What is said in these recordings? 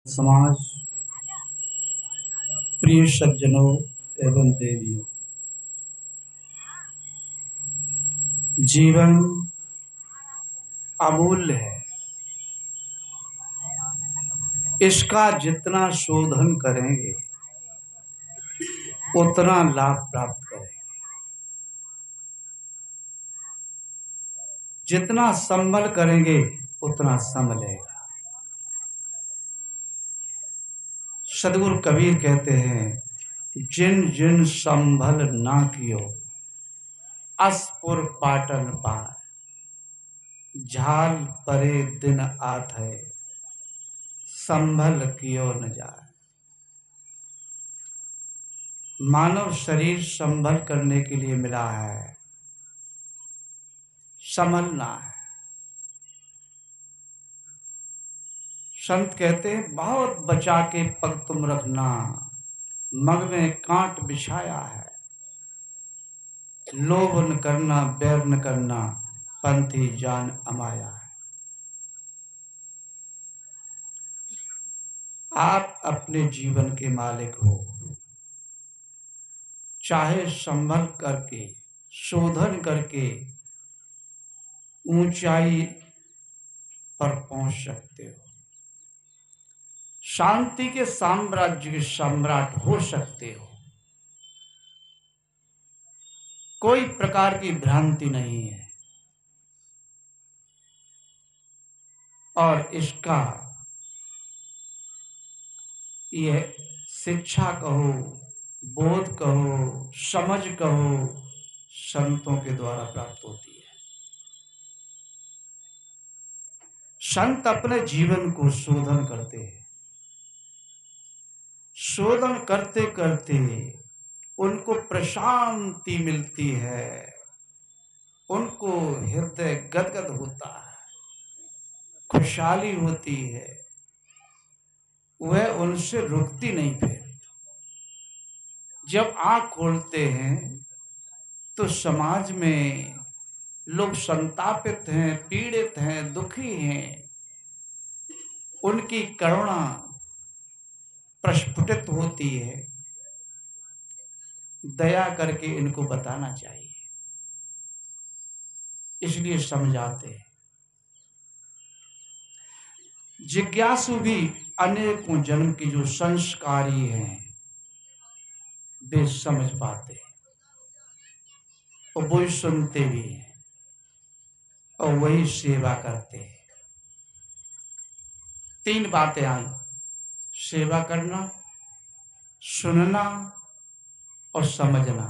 समाज, प्रिय सज्जनों एवं देवियों, जीवन अमूल्य है। इसका जितना शोधन करेंगे उतना लाभ प्राप्त करेंगे। जितना संभल करेंगे उतना संभलेगा। सदगुरु कबीर कहते हैं, जिन जिन संभल ना कियो असपुर पाटन पाए, झाल परे दिन आत है संभल कियो न जाए। मानव शरीर संभल करने के लिए मिला है, संभलना है। संत कहते हैं, बहुत बचा के पग तुम रखना, मग में कांट बिछाया है। लोभ न करना, बैर न करना, पंथी जान अमाया है। आप अपने जीवन के मालिक हो। चाहे संभल करके, शोधन करके ऊंचाई पर पहुंच सकते हो। शांति के साम्राज्य के सम्राट हो सकते हो। कोई प्रकार की भ्रांति नहीं है। और इसका यह शिक्षा कहो, बोध कहो, समझ कहो, संतों के द्वारा प्राप्त होती है। संत अपने जीवन को शोधन करते हैं। शोधन करते करते उनको प्रशांति मिलती है, उनको हृदय गदगद होता है, खुशहाली होती है। वह उनसे रुकती नहीं। फिर जब आंख खोलते हैं तो समाज में लोग संतापित हैं, पीड़ित हैं, दुखी हैं। उनकी करुणा प्रस्फुटित होती है। दया करके इनको बताना चाहिए, इसलिए समझाते हैं। जिज्ञासु भी अनेकों जन्म की जो संस्कारी हैं वे समझ पाते हैं, और वही सुनते भी हैं और वही सेवा करते हैं। 3 बातें आई, सेवा करना, सुनना और समझना।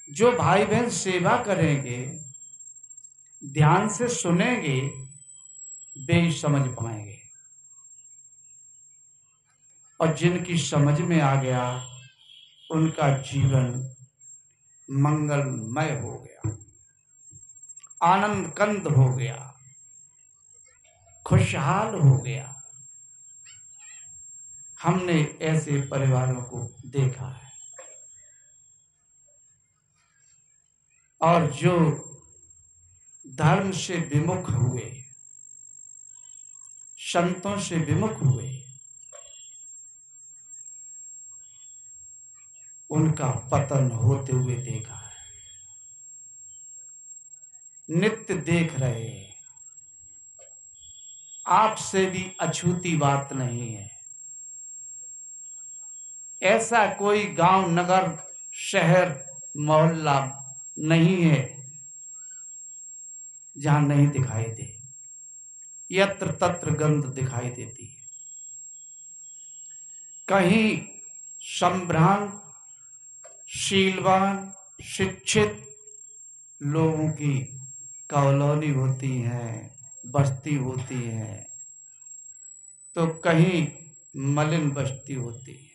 जो भाई बहन सेवा करेंगे, ध्यान से सुनेंगे, वे ही समझ पाएंगे। और जिनकी समझ में आ गया उनका जीवन मंगलमय हो गया, आनंद कंद हो गया, खुशहाल हो गया। हमने ऐसे परिवारों को देखा है। और जो धर्म से विमुख हुए, संतों से विमुख हुए, उनका पतन होते हुए देखा है। नित्य देख रहे हैं। आपसे भी अछूती बात नहीं है। ऐसा कोई गांव, नगर, शहर, मोहल्ला नहीं है जहां नहीं दिखाई दे। यत्र तत्र गंध दिखाई देती है। कहीं संभ्रांत, शीलवान, शिक्षित लोगों की कॉलोनी होती है, बस्ती होती है, तो कहीं मलिन बस्ती होती है।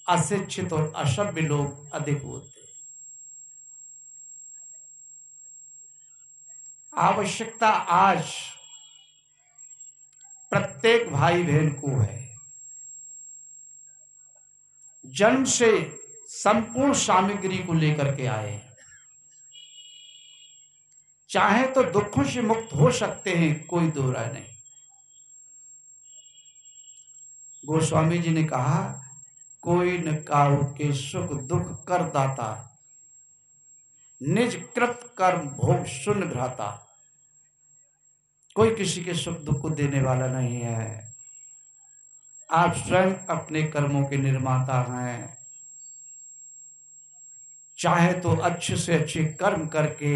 अशिक्षित और असभ्य लोग अधिक होते हैं। आवश्यकता आज प्रत्येक भाई बहन को है। जन्म से संपूर्ण सामग्री को लेकर के आए हैं। चाहे तो दुखों से मुक्त हो सकते हैं, कोई दो राय नहीं। गोस्वामी जी ने कहा, कोई न काहू के सुख दुख कर दाता, निज कृत कर्म भोग सुन भ्राता। कोई किसी के सुख दुख को देने वाला नहीं है। आप स्वयं अपने कर्मों के निर्माता हैं। चाहे तो अच्छे से अच्छे कर्म करके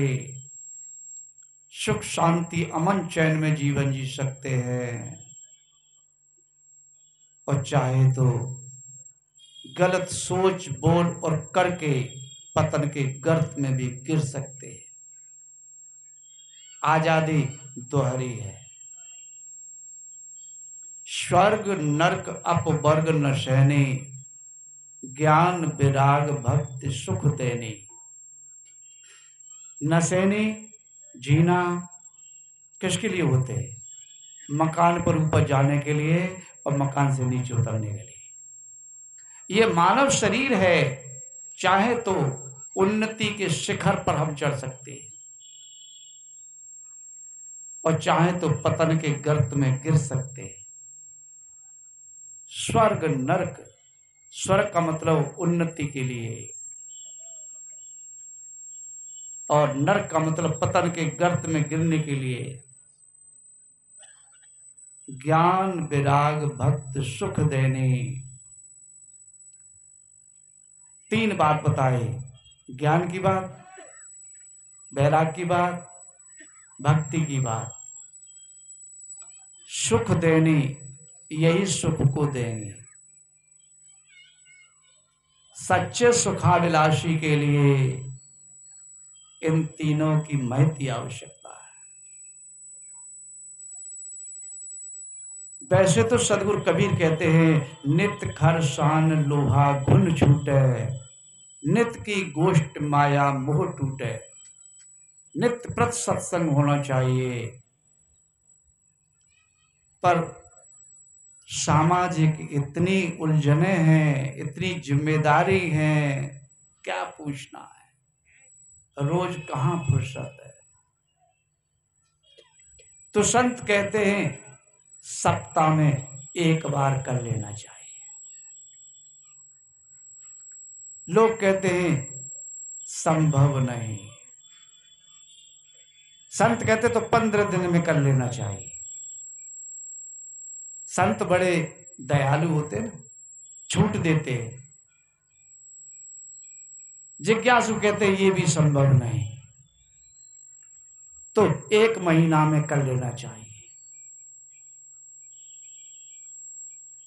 सुख शांति अमन चैन में जीवन जी सकते हैं, और चाहे तो गलत सोच बोल और करके पतन के गर्त में भी गिर सकते हैं। आजादी दोहरी है। स्वर्ग नरक अपवर्ग न सहने, ज्ञान विराग भक्ति सुख देने। न सहने जीना किसके लिए होते हैं? मकान पर ऊपर जाने के लिए और मकान से नीचे उतरने के लिए। ये मानव शरीर है, चाहे तो उन्नति के शिखर पर हम चढ़ सकते हैं और चाहे तो पतन के गर्त में गिर सकते हैं। स्वर्ग नरक, स्वर्ग का मतलब उन्नति के लिए और नरक का मतलब पतन के गर्त में गिरने के लिए। ज्ञान विराग भक्त सुख देने, तीन बात बताए। ज्ञान की बात, वैराग की बात, भक्ति की बात। सुख देने, यही सुख को देंगे। सच्चे सुखाभिलाषी के लिए इन तीनों की महती आवश्यकता है। वैसे तो सदगुरु कबीर कहते हैं, नित खर शान लोहा घुन छूटे, नित की गोष्ठ माया मोह टूटे। नित्य प्रत सत्संग होना चाहिए, पर सामाजिक इतनी उलझने हैं, इतनी जिम्मेदारी हैं, क्या पूछना है। रोज कहाँ फुर्सत है। तो संत कहते हैं सप्ताह में एक बार कर लेना चाहिए। लोग कहते हैं संभव नहीं। संत कहते तो 15 दिन में कर लेना चाहिए। संत बड़े दयालु होते ना, छूट देते हैं। जिज्ञासु कहते हैं ये भी संभव नहीं, तो 1 महीना में कर लेना चाहिए।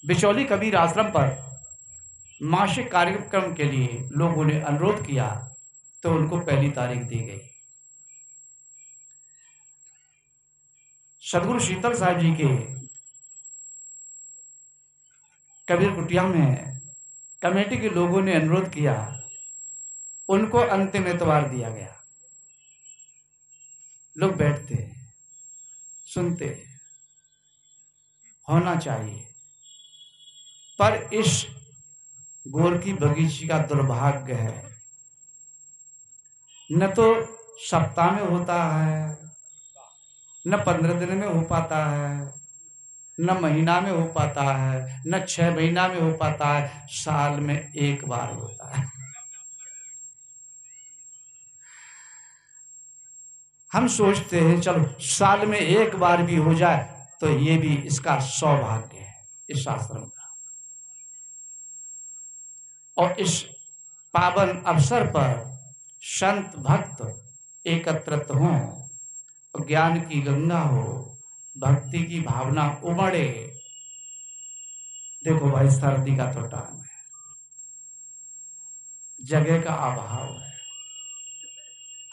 बिचौली कबीर आश्रम पर मासिक कार्यक्रम के लिए लोगों ने अनुरोध किया, तो उनको पहली तारीख दी गई। सदगुरु शीतल साहब जी के कबीर कुटिया में कमेटी के लोगों ने अनुरोध किया, उनको अंतिम एतवार दिया गया। लोग बैठते हैं, सुनते हैं, होना चाहिए। पर इस गोरखी बगीची का दुर्भाग्य है, न तो सप्ताह में होता है, न 15 दिन में हो पाता है, न महीना में हो पाता है, न 6 महीना में हो पाता है, साल में एक बार होता है। हम सोचते हैं चलो साल में एक बार भी हो जाए तो ये भी इसका सौभाग्य है इस आश्रम का। और इस पावन अवसर पर संत भक्त एकत्रित हों, ज्ञान की गंगा हो, भक्ति की भावना उमड़े। देखो भाई, सर्दी का तो टाइम है, जगह का अभाव है,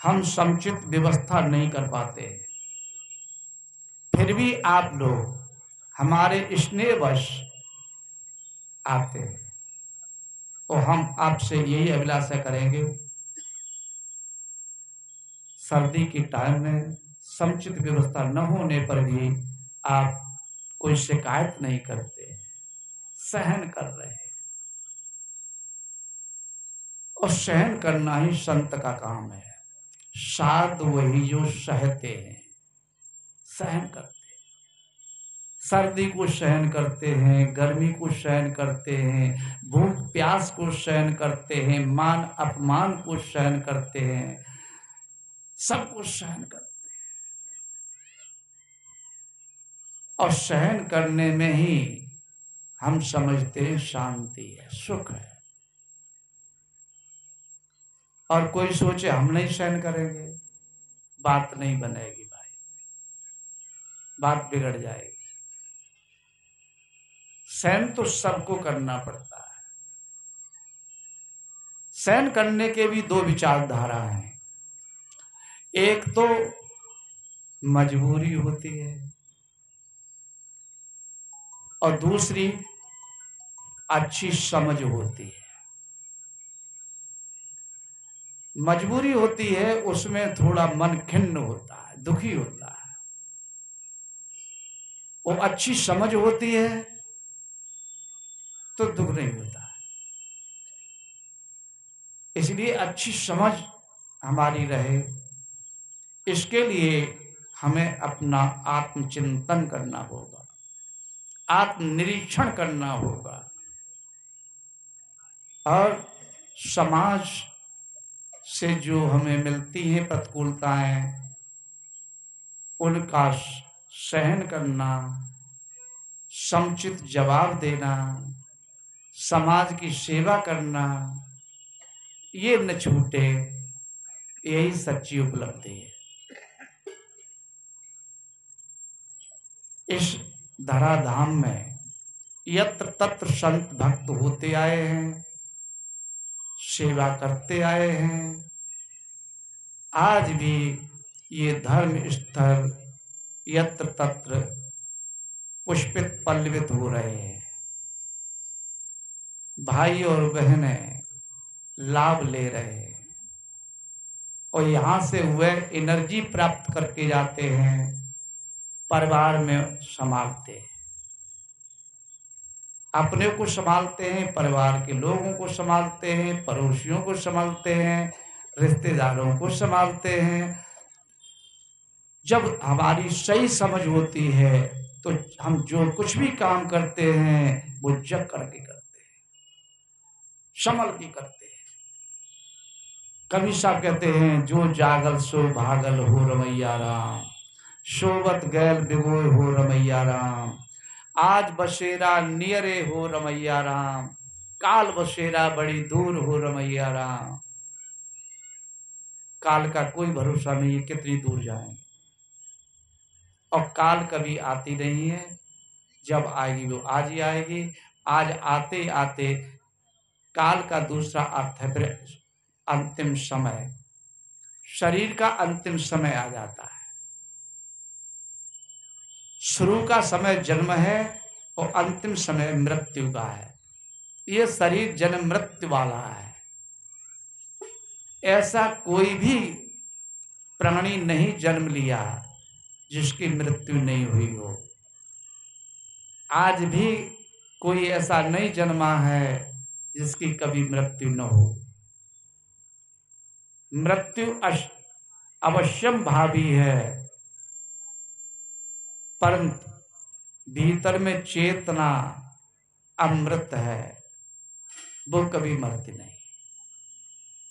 हम समुचित व्यवस्था नहीं कर पाते। फिर भी आप लोग हमारे स्नेहवश आते हैं, और हम आपसे यही अभिलाषा करेंगे, सर्दी के टाइम में समुचित व्यवस्था न होने पर भी आप कोई शिकायत नहीं करते, सहन कर रहे हैं। और सहन करना ही संत का काम है। साध वही जो सहते हैं, सहन करते हैं। सर्दी को सहन करते हैं, गर्मी को सहन करते हैं, भूख प्यास को सहन करते हैं, मान अपमान को सहन करते हैं, सब कुछ सहन करते हैं। और सहन करने में ही हम समझते हैं शांति है, सुख है। और कोई सोचे हम नहीं सहन करेंगे, बात नहीं बनेगी भाई, बात बिगड़ जाएगी। सहन तो सबको करना पड़ता है। सहन करने के भी दो विचारधारा हैं। एक तो मजबूरी होती है और दूसरी अच्छी समझ होती है। मजबूरी होती है, उसमें थोड़ा मन खिन्न होता है, दुखी होता है। वो अच्छी समझ होती है तो दुख नहीं होता। इसलिए अच्छी समझ हमारी रहे, इसके लिए हमें अपना आत्मचिंतन करना होगा, आत्मनिरीक्षण करना होगा और समाज से जो हमें मिलती हैं प्रतिकूलताएं, उनका सहन करना, समुचित जवाब देना, समाज की सेवा करना, ये न छूटे, यही सच्ची उपलब्धि है। इस धराधाम में यत्र तत्र संत भक्त होते आए हैं, सेवा करते आए हैं। आज भी ये धर्म स्थल यत्र तत्र पुष्पित पल्लवित हो रहे हैं। भाई और बहनें लाभ ले रहे हैं और यहाँ से वह एनर्जी प्राप्त करके जाते हैं, परिवार में संभालते हैं, अपने को संभालते हैं, परिवार के लोगों को संभालते हैं, पड़ोसियों को संभालते हैं, रिश्तेदारों को संभालते हैं। जब हमारी सही समझ होती है तो हम जो कुछ भी काम करते हैं वो जग करके करते हैं, संभल के करते हैं। कबीर साहब कहते हैं, जो जागल सो भागल हो रमैया राम, सोबत गैल बिगोय हो रमैया राम, आज बसेरा नियरे हो रमैया राम, काल बसेरा बड़ी दूर हो रमैया राम। काल का कोई भरोसा नहीं है कितनी दूर जाएंगे, और काल कभी आती नहीं है, जब आएगी वो आज ही आएगी। आज आते आते काल का दूसरा अर्थ है फिर अंतिम समय, शरीर का अंतिम समय आ जाता है। शुरू का समय जन्म है और अंतिम समय मृत्यु का है। ये शरीर जन्म मृत्यु वाला है। ऐसा कोई भी प्राणी नहीं जन्म लिया जिसकी मृत्यु नहीं हुई हो। आज भी कोई ऐसा नहीं जन्मा है जिसकी कभी मृत्यु न हो। मृत्यु अवश्यम भावी है, परंतु भीतर में चेतना अमृत है, वो कभी मरती नहीं।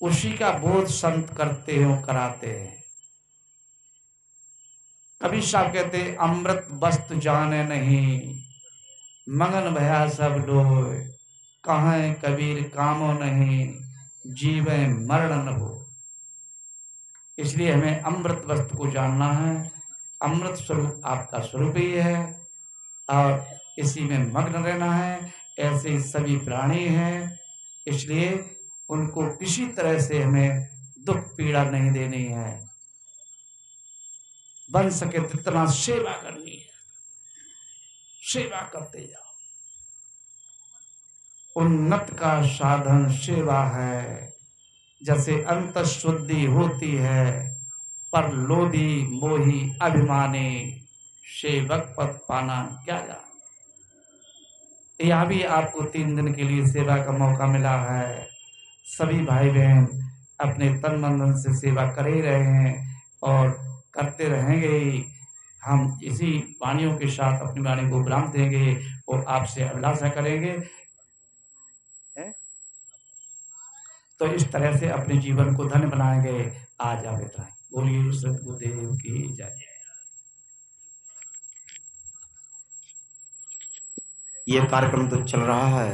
उसी का बोध संत करते हैं, कराते हैं। कबीर साहब कहते अमृत वस्तु जाने नहीं, मगन भया सब लोग, कहें कबीर कामो नहीं, जीवे मरण न हो। इसलिए हमें अमृत वस्तु को जानना है। अमृत स्वरूप आपका स्वरूप ही है और इसी में मग्न रहना है। ऐसे ही सभी प्राणी हैं, इसलिए उनको किसी तरह से हमें दुख पीड़ा नहीं देनी है। बन सके जितना सेवा करनी है, सेवा करते जाओ। उन्नत का साधन सेवा है। जैसे अंत शुद्धि होती है, पर लोभी मोही अभिमानी, सेवक पद पाना क्या जाने। यह भी आपको 3 दिन के लिए सेवा का मौका मिला है। सभी भाई बहन अपने तन मन धन से सेवा कर ही रहे हैं और करते रहेंगे ही। हम इसी वाणियों के साथ अपनी वाणी को विराम देंगे और आपसे अभिलाषा करेंगे। तो इस तरह से अपने जीवन को धन्य बनाएंगे। आज आप इतना बोलिए सतगुरुदेव की जय। ये कार्यक्रम तो चल रहा है।